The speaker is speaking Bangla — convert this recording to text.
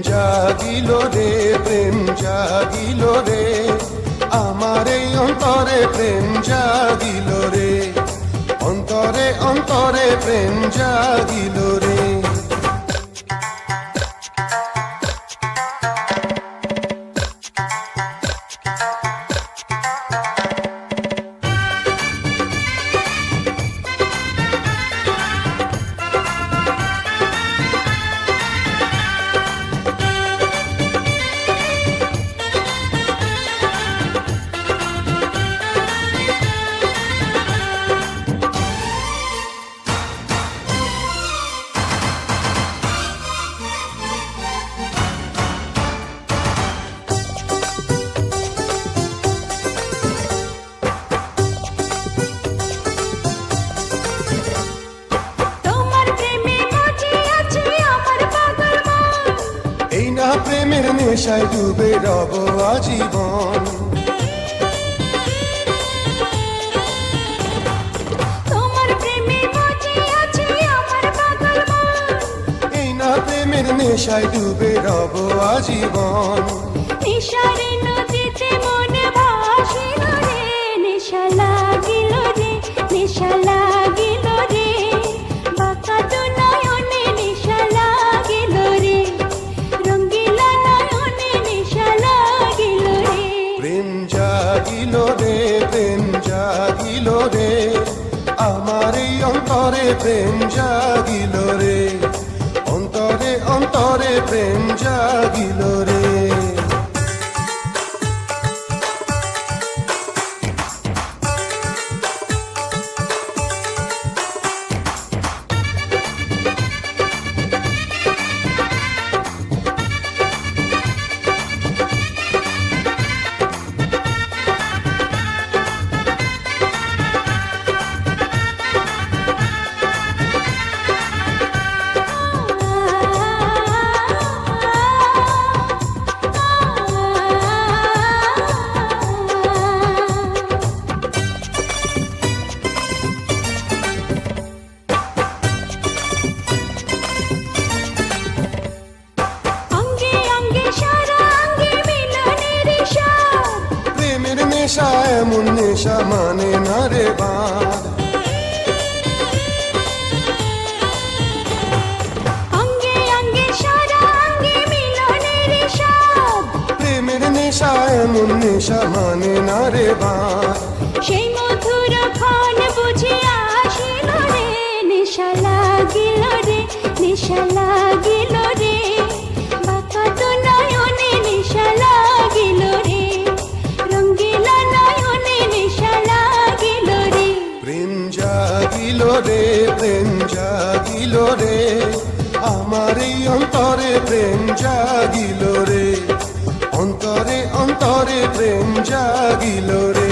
জাগিল রে প্রেম জাগিল রে আমার এই অন্তরে প্রেম জাগিল রে অন্তরে অন্তরে প্রেম জাগিল রে প্রেমের নেশায় ডুবে রব আজীবন তোমার প্রেমে মজে আছে আমার পাগল মন এই না প্রেমের নেশায় ডুবে রব আজীবন নেশারে নদীতে মনে ভাসিল রে নেশা লাগিল রে নেশা লাগিল রে বাঁকা তো নয়নে নেশা লাগিল রে জাগিল রে প্রেম জাগিল রে আমার এই অন্তরে প্রেম জাগিল রে অন্তরে অন্তরে প্রেম জাগিল রে নেশা এমন নেশা মানে না রে বাঁধ অঙ্গে অঙ্গে সারা অঙ্গে মিলনের স্বাদ প্রেমের নেশা এমন নেশা মানে না রে বাঁধ সেই মধুর ক্ষণ বুঝে আসিল রে নেশা লাগিল রে নেশা লাগিল রে বাঁকা তো নয়নে নেশা লাগিল রে রঙ্গিলা নয়নে নেশা লাগিল রে প্রেম জাগিল রে প্রেম জাগিল রে আমার এই অন্তরে প্রেম জাগিল রে অন্তরে অন্তরে প্রেম জাগিল রে